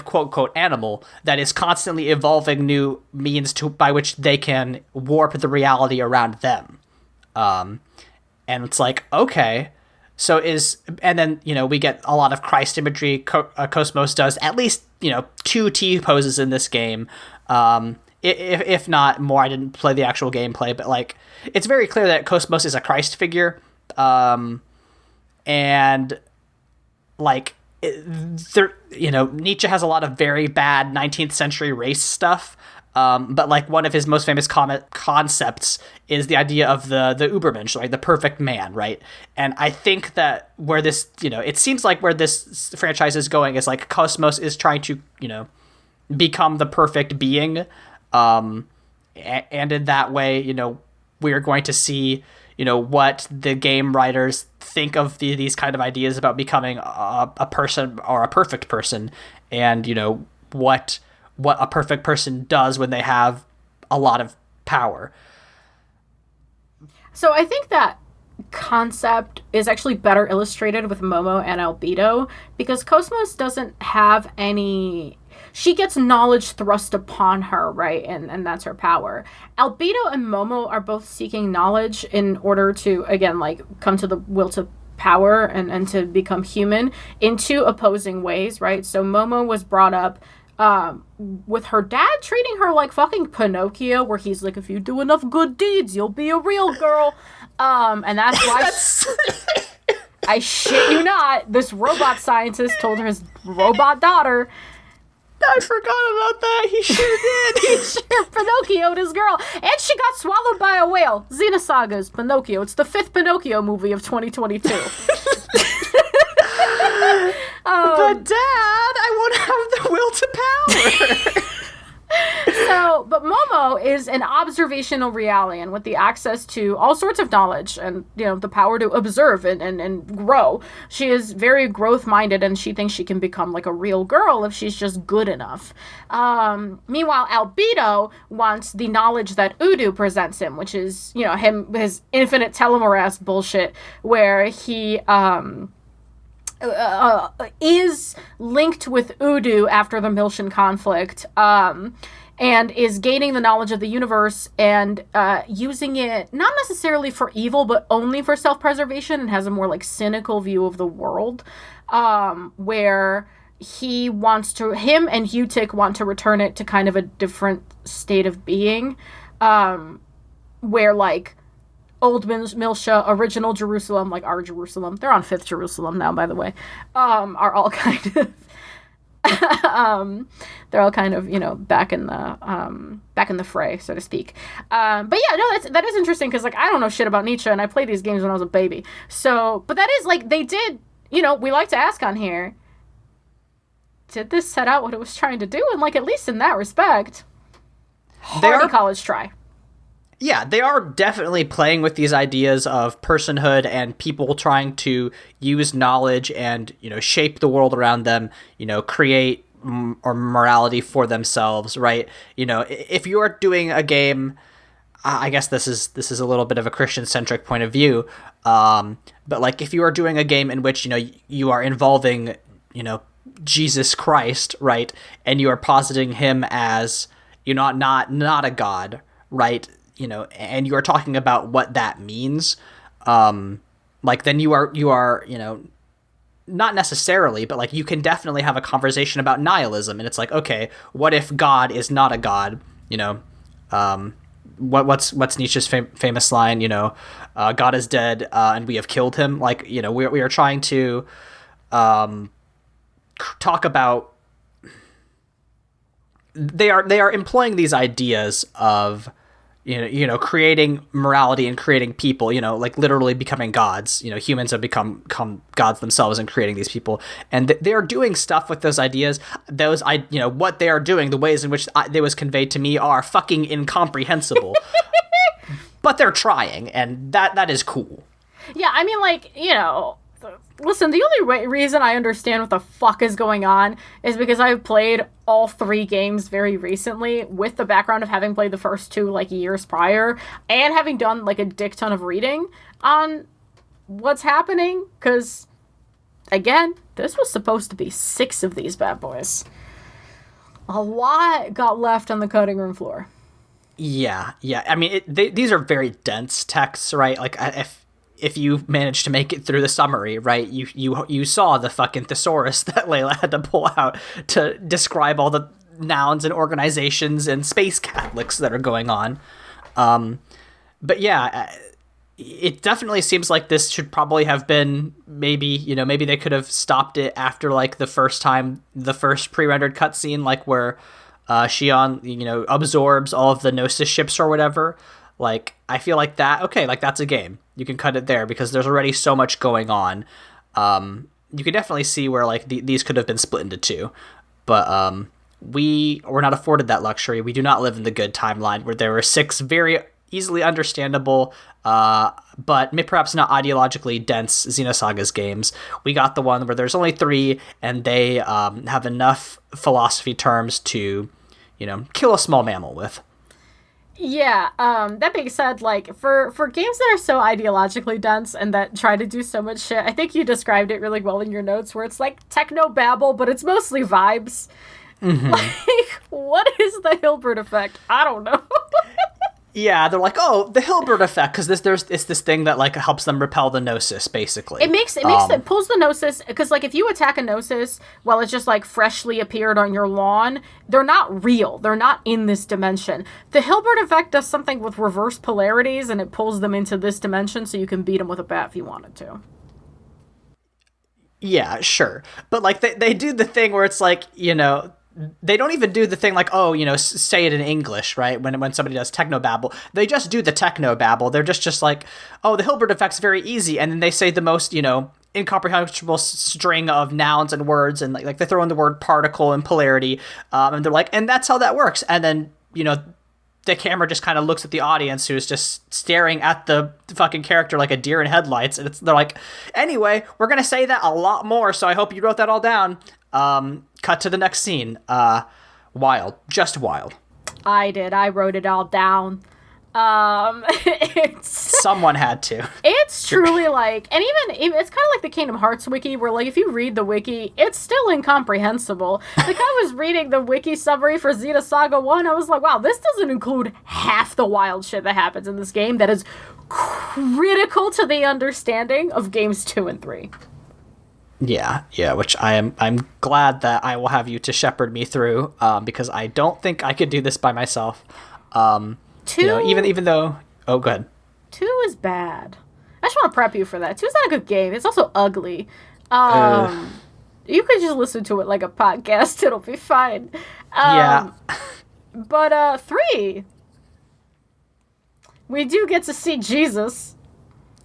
quote unquote animal that is constantly evolving new means by which they can warp the reality around them. And it's like, okay, and then, we get a lot of Christ imagery. Cosmos does at least, 2 T poses in this game. If not more. I didn't play the actual gameplay, but, like, it's very clear that Cosmos is a Christ figure. And, like, Nietzsche has a lot of very bad 19th century race stuff, but, like, one of his most famous concepts is the idea of the Ubermensch, like the perfect man, right? And I think that where this, it seems like where this franchise is going is, like, Cosmos is trying to, become the perfect being, and in that way, we're going to see, what the game writers think of these kind of ideas about becoming a person or a perfect person, and, what a perfect person does when they have a lot of power. So I think that concept is actually better illustrated with Momo and Albedo, because Cosmos doesn't have any... She gets knowledge thrust upon her, right? And that's her power. Albedo and Momo are both seeking knowledge in order to, again, like, come to the will to power and to become human in 2 opposing ways, right? So Momo was brought up with her dad treating her like fucking Pinocchio, where he's like, if you do enough good deeds, you'll be a real girl. And that's why... I shit you not, this robot scientist told her robot daughter... I forgot about that. He sure did. He sure Pinocchio'd his girl. And she got swallowed by a whale. Xenosaga's Pinocchio. It's the 5th Pinocchio movie of 2022. But, Dad, I want to have the will to power. But Momo is an observational realian with the access to all sorts of knowledge and, the power to observe and grow. She is very growth-minded, and she thinks she can become like a real girl if she's just good enough. Meanwhile, Albedo wants the knowledge that Udu presents him, which is, his infinite telomerase bullshit, where he, is linked with Udu after the Milsion Conflict, and is gaining the knowledge of the universe and using it not necessarily for evil, but only for self-preservation, and has a more like cynical view of the world, where him and Utik want to return it to kind of a different state of being, where like Old Milsha, original Jerusalem, like our Jerusalem, they're on 5th Jerusalem now, by the way, are all kind of they're all kind of, back in the fray, so to speak. But yeah, no, that is interesting, because like I don't know shit about Nietzsche, and I played these games when I was a baby. So, but that is like, they did, we like to ask on here, did this set out what it was trying to do? And like, at least in that respect, hardy college try. Yeah, they are definitely playing with these ideas of personhood and people trying to use knowledge and, shape the world around them, create or morality for themselves, right? If you're doing a game, I guess this is a little bit of a Christian-centric point of view, but like if you are doing a game in which, you are involving, Jesus Christ, right? And you are positing him as, not a god, right? And you are talking about what that means, like then you are, not necessarily, but like you can definitely have a conversation about nihilism. And it's like, okay, what if God is not a god? What's Nietzsche's famous line? God is dead, and we have killed him. Like, we are trying to talk about. They are employing these ideas of, creating morality and creating people, like literally becoming gods. Humans have become gods themselves and creating these people. And they are doing stuff with those ideas. What they are doing, the ways in which they was conveyed to me are fucking incomprehensible. But they're trying, and that is cool. Yeah, I mean, like, listen, the only reason I understand what the fuck is going on is because I've played all 3 games very recently, with the background of having played the first 2 like years prior, and having done like a dick ton of reading on what's happening, because again, this was supposed to be 6 of these bad boys. A lot got left on the cutting room floor. Yeah. I mean, these are very dense texts, right? Like, if you managed to make it through the summary, right, you saw the fucking thesaurus that Leyla had to pull out to describe all the nouns and organizations and space Catholics that are going on. But yeah, it definitely seems like this should probably have been maybe they could have stopped it after like the first pre-rendered cutscene, like where Shion, absorbs all of the Gnosis ships or whatever. Like, I feel like that, okay, like that's a game. You can cut it there because there's already so much going on. You can definitely see where like these could have been split into 2. But we're not afforded that luxury. We do not live in the good timeline where there were 6 very easily understandable, but perhaps not ideologically dense Xenosaga games. We got the one where there's only 3, and they have enough philosophy terms to, kill a small mammal with. Yeah, that being said, like, for games that are so ideologically dense and that try to do so much shit, I think you described it really well in your notes, where it's like techno-babble, but it's mostly vibes. Mm-hmm. Like, what is the Hilbert effect? I don't know. Yeah, they're like, oh, the Hilbert effect, because it's this thing that like helps them repel the Gnosis, basically. It pulls the Gnosis, because like if you attack a Gnosis while it's just like freshly appeared on your lawn, they're not real. They're not in this dimension. The Hilbert effect does something with reverse polarities, and it pulls them into this dimension, so you can beat them with a bat if you wanted to. Yeah, sure, but like they do the thing where it's like, they don't even do the thing like, oh, say it in English, right? When somebody does technobabble, they just do the technobabble. They're just like, oh, the Hilbert effect's very easy. And then they say the most, incomprehensible string of nouns and words, and like they throw in the word particle and polarity, and they're like, and that's how that works. And then, you know, the camera just kind of looks at the audience, who's just staring at the fucking character like a deer in headlights, and they're like, anyway, we're gonna say that a lot more, so I hope you wrote that all down. Cut to the next scene. Wild. Just wild. I did. I wrote it all down. Someone had to. It's truly like, and even it's kind of like the Kingdom Hearts wiki, where like if you read the wiki, it's still incomprehensible. Like I was reading the wiki summary for Xenosaga I, I was like, wow, this doesn't include half the wild shit that happens in this game that is critical to the understanding of games 2 and 3. Yeah, which I'm glad that I will have you to shepherd me through, because I don't think I could do this by myself. 2, you know, even though, oh, go ahead. 2 is bad. I just want to prep you for that. 2 is not a good game. It's also ugly. You could just listen to it like a podcast. It'll be fine. Yeah. But 3, we do get to see Jesus.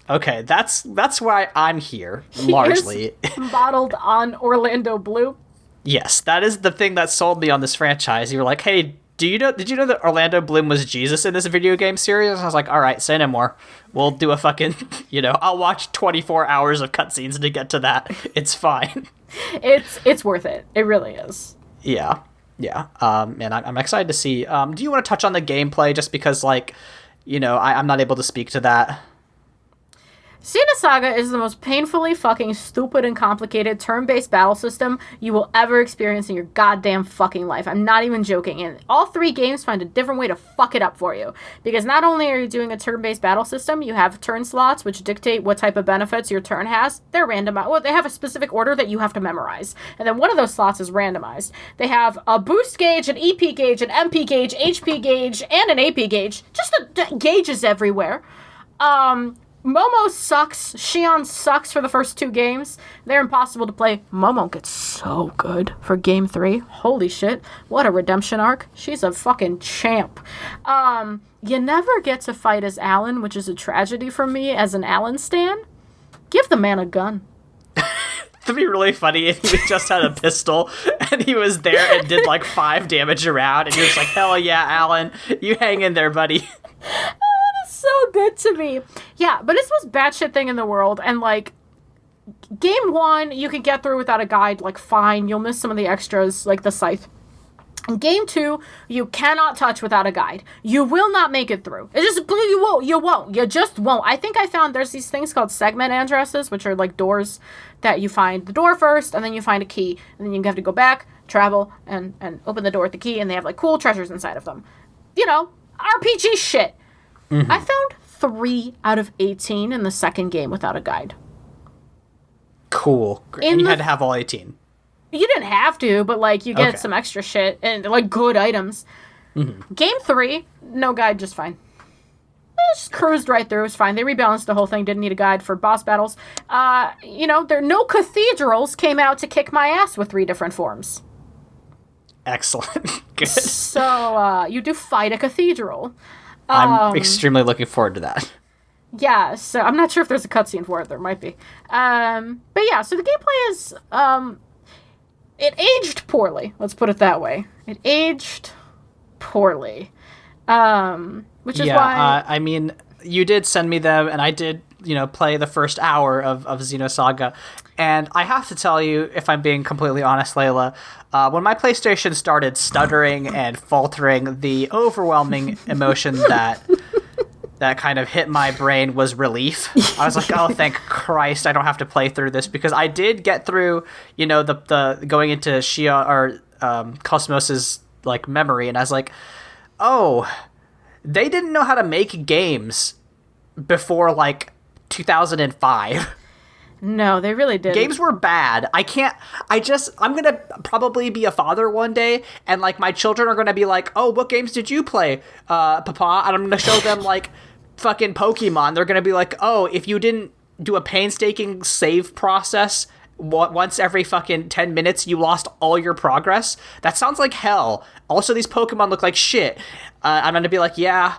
Okay, that's why I'm here, largely. He is modeled on Orlando Bloom. Yes, that is the thing that sold me on this franchise. You were like, hey, did you know that Orlando Bloom was Jesus in this video game series? I was like, all right, say no more. We'll do a fucking, you know, I'll watch 24 hours of cutscenes to get to that. It's fine. It's worth it. It really is. Yeah. And I'm excited to see. Do you want to touch on the gameplay, just because, like, you know, I'm not able to speak to that? Xenosaga is the most painfully fucking stupid and complicated turn-based battle system you will ever experience in your goddamn fucking life. I'm not even joking. And all 3 games find a different way to fuck it up for you. Because not only are you doing a turn-based battle system, you have turn slots which dictate what type of benefits your turn has. They're randomized. Well, they have a specific order that you have to memorize. And then one of those slots is randomized. They have a boost gauge, an EP gauge, an MP gauge, HP gauge, and an AP gauge. Just gauges everywhere. Momo sucks. Shion sucks for the first 2 games. They're impossible to play. Momo gets so good for game 3. Holy shit. What a redemption arc. She's a fucking champ. You never get to fight as Alan, which is a tragedy for me as an Alan stan. Give the man a gun. It'd be really funny if he just had a pistol and he was there and did like 5 damage around, and you're just like, hell yeah, Alan, you hang in there, buddy. So good to me. Yeah, but it's the most batshit thing in the world, and like game 1 you can get through without a guide, like fine, you'll miss some of the extras like the scythe. In game 2 you cannot touch without a guide. You will not make it through. It's just, you just won't. I think I found there's these things called segment addresses, which are like doors that you find the door first and then you find a key, and then you have to go back, travel, and open the door with the key, and they have like cool treasures inside of them, you know, RPG shit. Mm-hmm. I found 3 out of 18 in the second game without a guide. Cool. And you had to have all 18. You didn't have to, but like you get some extra shit and like good items. Mm-hmm. Game 3, no guide, just fine. Just cruised right through. It was fine. They rebalanced the whole thing. Didn't need a guide for boss battles. You know, no cathedrals came out to kick my ass with 3 different forms. Excellent. Good. So you do fight a cathedral. I'm extremely looking forward to that. Yeah, so I'm not sure if there's a cutscene for it. There might be. But yeah, so the gameplay is... it aged poorly. Let's put it that way. It aged poorly. Which is why... I mean, you did send me them, and I did, you know, play the first hour of Xenosaga. And I have to tell you, if I'm being completely honest, Leyla, when my PlayStation started stuttering and faltering, the overwhelming emotion that kind of hit my brain was relief. I was like, oh, thank Christ, I don't have to play through this, because I did get through, you know, the going into Shia or Cosmos's like memory, and I was like, oh, they didn't know how to make games before like 2005. No, they really didn't. Games were bad. I'm going to probably be a father one day, and like my children are going to be like, oh, what games did you play, Papa? And I'm going to show them like fucking Pokemon. They're going to be like, oh, if you didn't do a painstaking save process once every fucking 10 minutes, you lost all your progress. That sounds like hell. Also, these Pokemon look like shit. I'm going to be like, yeah,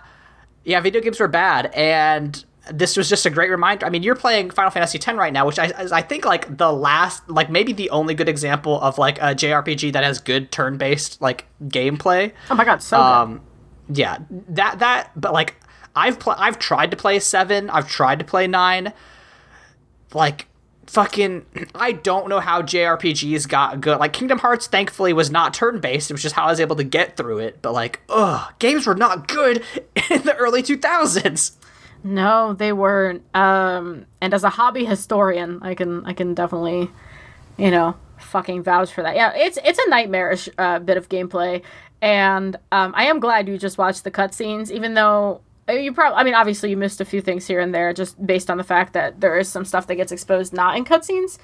video games were bad. And this was just a great reminder. I mean, you're playing Final Fantasy X right now, which I think like the last, like maybe the only good example of like a JRPG that has good turn-based like gameplay. Oh my god, so good. Yeah, but like I've tried to play 7, I've tried to play 9. Like fucking, I don't know how JRPGs got good. Like Kingdom Hearts thankfully was not turn-based, it was just how I was able to get through it. But like, games were not good in the early 2000s. No, they weren't. And as a hobby historian, I can definitely, fucking vouch for that. Yeah, it's a nightmarish bit of gameplay, and I am glad you just watched the cutscenes, even though you probably, I mean, obviously you missed a few things here and there, just based on the fact that there is some stuff that gets exposed not in cutscenes.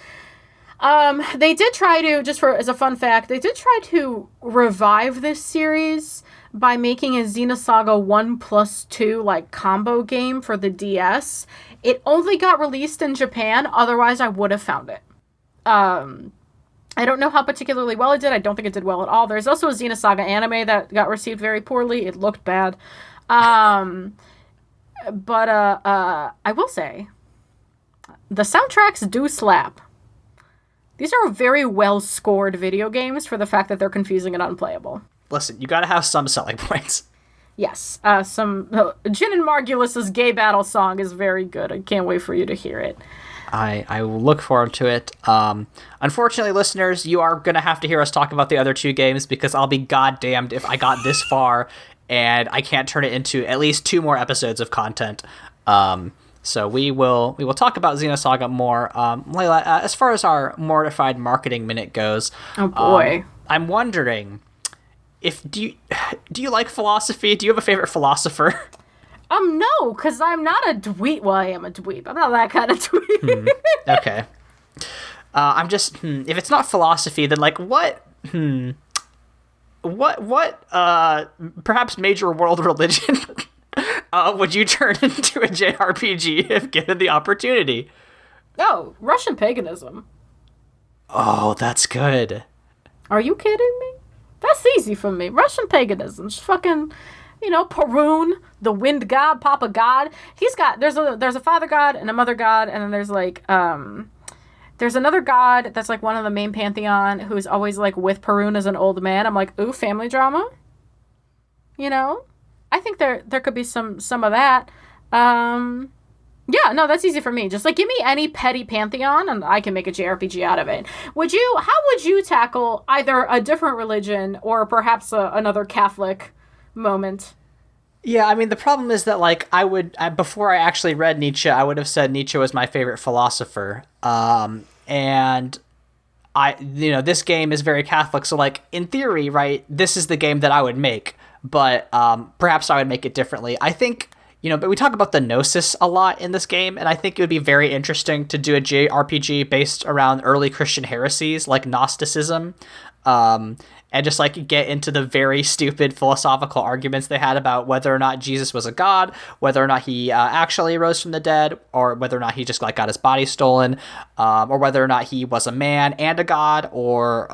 They did try to, as a fun fact, they did try to revive this series by making a Xenosaga 1+2 like combo game for the DS. It only got released in Japan, otherwise I would have found it. I don't know how particularly well it did. I don't think it did well at all. There's also a Xenosaga anime that got received very poorly. It looked bad. But I will say, the soundtracks do slap. These are very well-scored video games for the fact that they're confusing and unplayable. Listen, you gotta have some selling points. Yes, Jin and Margulis's gay battle song is very good. I can't wait for you to hear it. I will look forward to it. Unfortunately, listeners, you are going to have to hear us talk about the other 2 games because I'll be goddamned if I got this far and I can't turn it into at least 2 more episodes of content. So we will talk about Xenosaga more. Leyla, as far as our Mortified marketing minute goes, oh boy, I'm wondering do you like philosophy? Do you have a favorite philosopher? No, because I'm not a dweeb. Well, I am a dweeb. I'm not that kind of dweeb. Okay. I'm just, if it's not philosophy, then like what perhaps major world religion would you turn into a JRPG if given the opportunity? Oh, Russian paganism. Oh, that's good. Are you kidding me? That's easy for me. Russian paganism. Just fucking, Perun, the wind god, Papa God. There's a father god and a mother god, and then there's like, there's another god that's like one of the main pantheon who's always like with Perun as an old man. I'm like, ooh, family drama. I think there could be some of that. Yeah, no, that's easy for me. Just like give me any petty pantheon and I can make a JRPG out of it. How would you tackle either a different religion or perhaps another Catholic moment? Yeah, I mean, the problem is that, like, before I actually read Nietzsche, I would have said Nietzsche was my favorite philosopher. And this game is very Catholic, so, like, in theory, right, this is the game that I would make. But perhaps I would make it differently. I think, but we talk about the gnosis a lot in this game, and I think it would be very interesting to do a JRPG based around early Christian heresies, like Gnosticism. And just like get into the very stupid philosophical arguments they had about whether or not Jesus was a god, whether or not he actually rose from the dead, or whether or not he just like got his body stolen, or whether or not he was a man and a god, or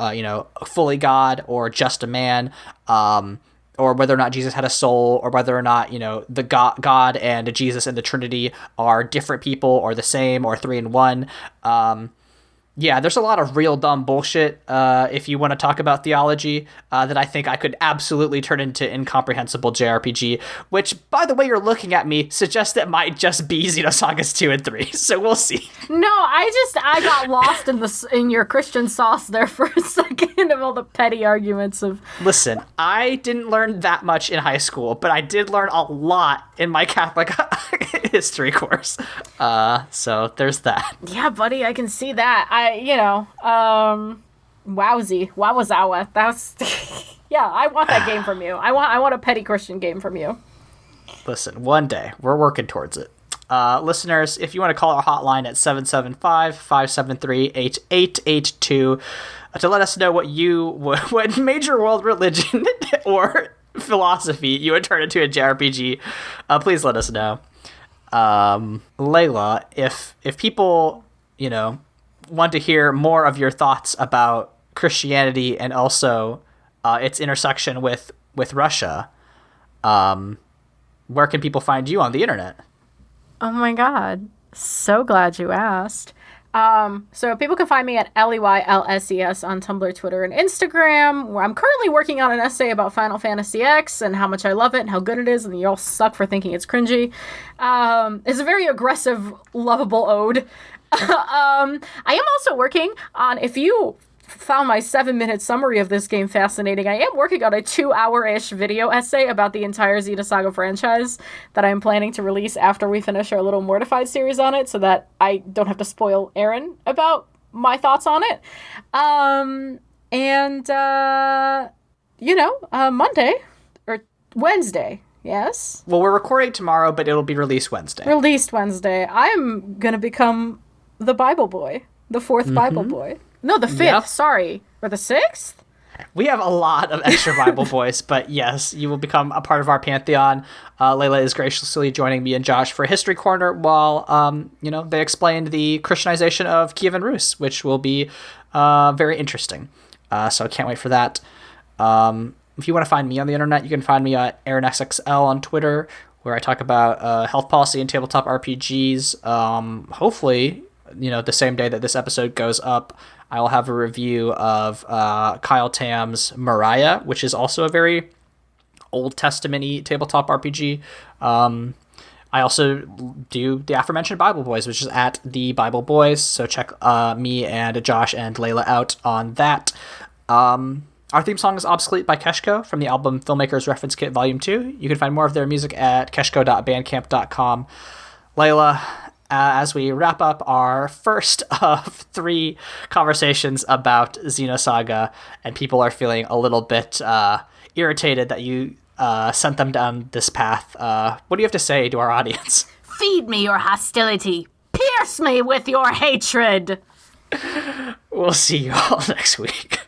fully god, or just a man, or whether or not Jesus had a soul, or whether or not the God and Jesus and the Trinity are different people, or the same, or 3 in 1. Yeah, there's a lot of real dumb bullshit, if you want to talk about theology, that I think I could absolutely turn into incomprehensible JRPG, which, by the way you're looking at me, suggests that might just be Xenosagas 2 and 3, so we'll see. No, I got lost in your Christian sauce there for a second of all the petty arguments of... Listen, I didn't learn that much in high school, but I did learn a lot in my Catholic history course, so there's that. Yeah, buddy, I can see that. Wawazawa. That's yeah, I want that game from you. I want a petty Christian game from you. Listen, one day we're working towards it. Listeners, if you want to call our hotline at 775-573-8882 to let us know what major world religion or philosophy you would turn into a JRPG, please let us know. Leyla, if people want to hear more of your thoughts about Christianity and also its intersection with Russia, where can people find you on the internet? Oh my god. So glad you asked. So people can find me at LEYLSES on Tumblr, Twitter, and Instagram, where I'm currently working on an essay about Final Fantasy X and how much I love it and how good it is, and you all suck for thinking it's cringy. It's a very aggressive, lovable ode. I am also working on, if you found my 7-minute summary of this game fascinating, I am working on a 2-hour-ish video essay about the entire Xenosaga franchise that I'm planning to release after we finish our little Mortified series on it, so that I don't have to spoil Aaron about my thoughts on it. Monday or Wednesday. Yes? Well, we're recording tomorrow, but it'll be released Wednesday. Released Wednesday. I'm gonna become the Bible boy. The 4th Bible boy. No, the 5th, yep. Sorry. Or the 6th? We have a lot of extra Bible boys, but yes, you will become a part of our pantheon. Leyla is graciously joining me and Josh for History Corner while, they explained the Christianization of Kievan Rus, which will be very interesting. So I can't wait for that. If you want to find me on the internet, you can find me at AaronXXL on Twitter, where I talk about health policy and tabletop RPGs. Hopefully, the same day that this episode goes up, I will have a review of Kyle Tam's Mariah, which is also a very Old Testament-y tabletop RPG. I also do the aforementioned Bible Boys, which is at the Bible Boys, so check me and Josh and Leyla out on that. Our theme song is Obsolete by Keshko from the album Filmmakers Reference Kit Volume 2. You can find more of their music at keshko.bandcamp.com. Leyla, as we wrap up our first of 3 conversations about Xenosaga, and people are feeling a little bit irritated that you sent them down this path, what do you have to say to our audience? Feed me your hostility. Pierce me with your hatred. We'll see you all next week.